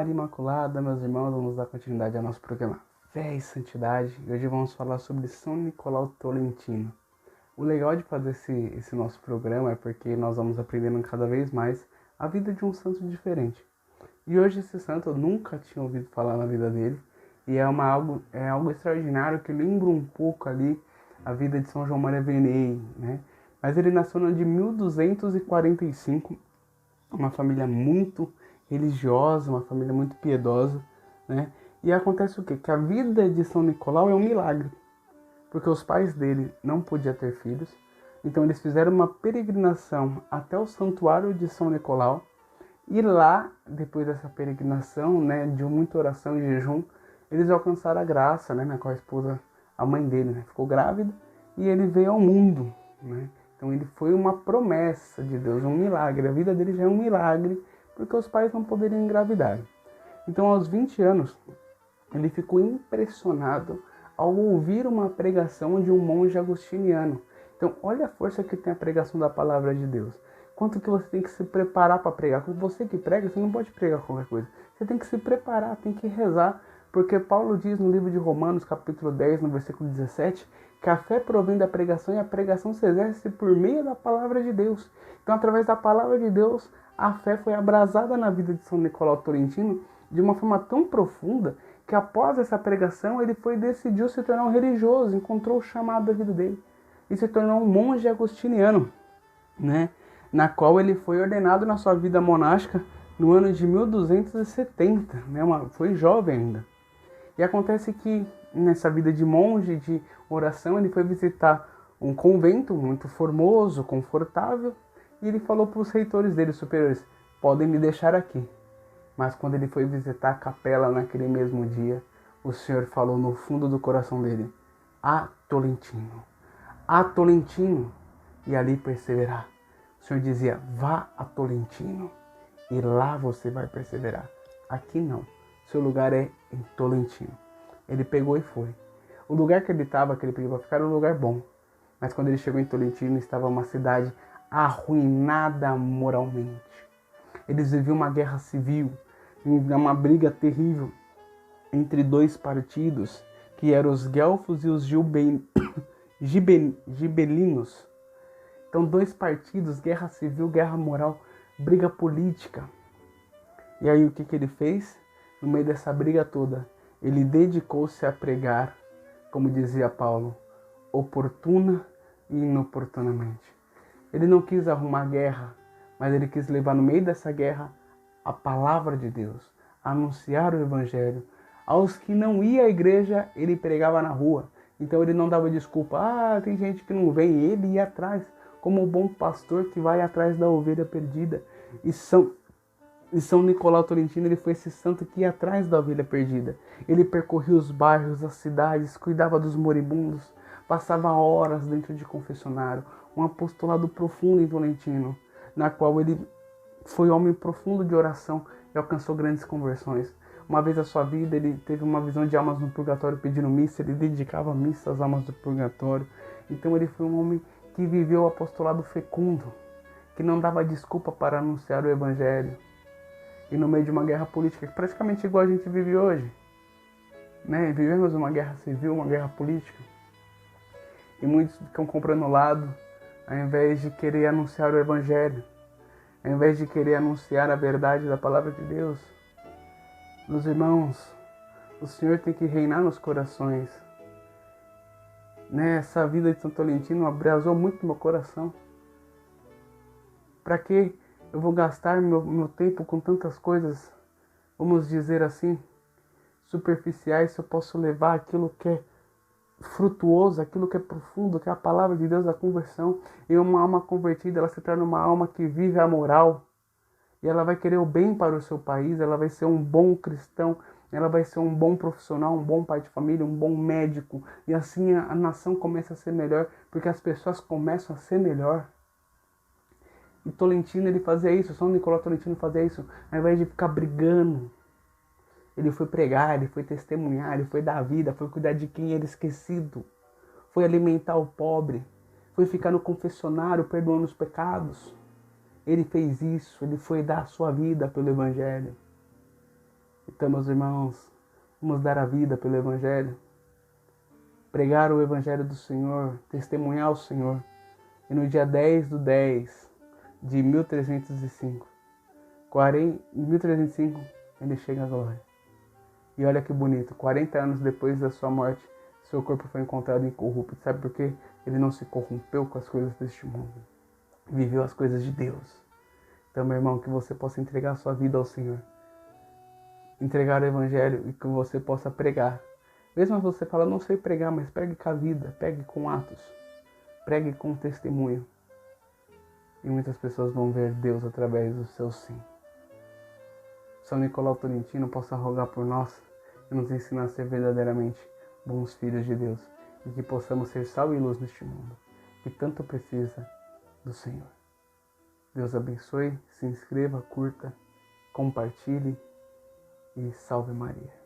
Maria Imaculada, meus irmãos, vamos dar continuidade ao nosso programa Fé e Santidade. E hoje vamos falar sobre São Nicolau Tolentino. O legal de fazer esse nosso programa é porque nós vamos aprendendo cada vez mais a vida de um santo diferente. E hoje esse santo eu nunca tinha ouvido falar na vida dele. E é algo extraordinário que lembra um pouco ali a vida de São João Maria Vianney, né? Mas ele nasceu no ano de 1245, uma família muito religiosa, uma família muito piedosa, né? E acontece o quê? Que a vida de São Nicolau é um milagre, porque os pais dele não podiam ter filhos, então eles fizeram uma peregrinação até o santuário de São Nicolau, e lá, depois dessa peregrinação, né, de muita oração e jejum, eles alcançaram a graça, né, na qual a esposa, a mãe dele, né, ficou grávida, e ele veio ao mundo, né? Então ele foi uma promessa de Deus, um milagre. A vida dele já é um milagre, porque os pais não poderiam engravidar. Então aos 20 anos, ele ficou impressionado ao ouvir uma pregação de um monge agostiniano. Então olha a força que tem a pregação da palavra de Deus. Quanto que você tem que se preparar para pregar. Quando você que prega, você não pode pregar qualquer coisa. Você tem que se preparar, tem que rezar. Porque Paulo diz no livro de Romanos, capítulo 10, no versículo 17, que a fé provém da pregação e a pregação se exerce por meio da palavra de Deus. Então, através da palavra de Deus, a fé foi abrasada na vida de São Nicolau Tolentino de uma forma tão profunda que após essa pregação ele decidiu se tornar um religioso, encontrou o chamado da vida dele e se tornou um monge agostiniano, né? Na qual ele foi ordenado na sua vida monástica no ano de 1270, né? Foi jovem ainda. E acontece que nessa vida de monge, de oração, ele foi visitar um convento muito formoso, confortável, e ele falou para os reitores dele, superiores, podem me deixar aqui. Mas quando ele foi visitar a capela naquele mesmo dia, o Senhor falou no fundo do coração dele, a Tolentino, e ali perseverar. O Senhor dizia, vá a Tolentino, e lá você vai perseverar. Aqui não. Seu lugar é em Tolentino. Ele pegou e foi. O lugar que ele estava, que ele pediu para ficar, era um lugar bom. Mas quando ele chegou em Tolentino, estava uma cidade arruinada moralmente. Eles viviam uma guerra civil, uma briga terrível entre dois partidos, que eram os guelfos e os gibelinos. Então, dois partidos, guerra civil, guerra moral, briga política. E aí, o que ele fez? No meio dessa briga toda, ele dedicou-se a pregar, como dizia Paulo, oportuna e inoportunamente. Ele não quis arrumar guerra, mas ele quis levar no meio dessa guerra a palavra de Deus, anunciar o evangelho. Aos que não iam à igreja, ele pregava na rua. Então ele não dava desculpa, tem gente que não vem, ele ia atrás, como o bom pastor que vai atrás da ovelha perdida. E São Nicolau Tolentino, ele foi esse santo que ia atrás da ovelha perdida. Ele percorria os bairros, as cidades, cuidava dos moribundos, passava horas dentro de confessionário, um apostolado profundo em Tolentino, na qual ele foi homem profundo de oração e alcançou grandes conversões. Uma vez na sua vida, ele teve uma visão de almas no purgatório pedindo missa, ele dedicava missa às almas do purgatório. Então ele foi um homem que viveu o apostolado fecundo, que não dava desculpa para anunciar o evangelho. E no meio de uma guerra política, praticamente igual a gente vive hoje, né? Vivemos uma guerra civil, uma guerra política. E muitos ficam comprando lado, ao invés de querer anunciar o evangelho, ao invés de querer anunciar a verdade da palavra de Deus. Meus irmãos, o Senhor tem que reinar nos corações. Né? Essa vida de São Tolentino abrasou muito meu coração. Para que eu vou gastar meu tempo com tantas coisas, vamos dizer assim, superficiais, se eu posso levar aquilo que é frutuoso, aquilo que é profundo, que é a palavra de Deus, a conversão. E uma alma convertida, ela se torna uma alma que vive a moral. E ela vai querer o bem para o seu país, ela vai ser um bom cristão, ela vai ser um bom profissional, um bom pai de família, um bom médico. E assim a nação começa a ser melhor, porque as pessoas começam a ser melhor. E Tolentino, ele fazia isso, São Nicolau Tolentino fazia isso, ao invés de ficar brigando. Ele foi pregar, ele foi testemunhar, ele foi dar a vida, foi cuidar de quem era esquecido. Foi alimentar o pobre, foi ficar no confessionário perdoando os pecados. Ele fez isso, ele foi dar a sua vida pelo evangelho. Então, meus irmãos, vamos dar a vida pelo Evangelho, pregar o Evangelho do Senhor, testemunhar o Senhor. E no dia 10/10 de 1305, 1305, ele chega à glória. E olha que bonito, 40 anos depois da sua morte, seu corpo foi encontrado incorrupto. Sabe por quê? Ele não se corrompeu com as coisas deste mundo. Viveu as coisas de Deus. Então, meu irmão, que você possa entregar a sua vida ao Senhor. Entregar o Evangelho e que você possa pregar. Mesmo você fala, não sei pregar, mas pregue com a vida, pregue com atos. Pregue com testemunho. E muitas pessoas vão ver Deus através do seu sim. São Nicolau Tolentino possa rogar por nós e nos ensinar a ser verdadeiramente bons filhos de Deus. E que possamos ser sal e luz neste mundo, que tanto precisa do Senhor. Deus abençoe, se inscreva, curta, compartilhe e salve Maria.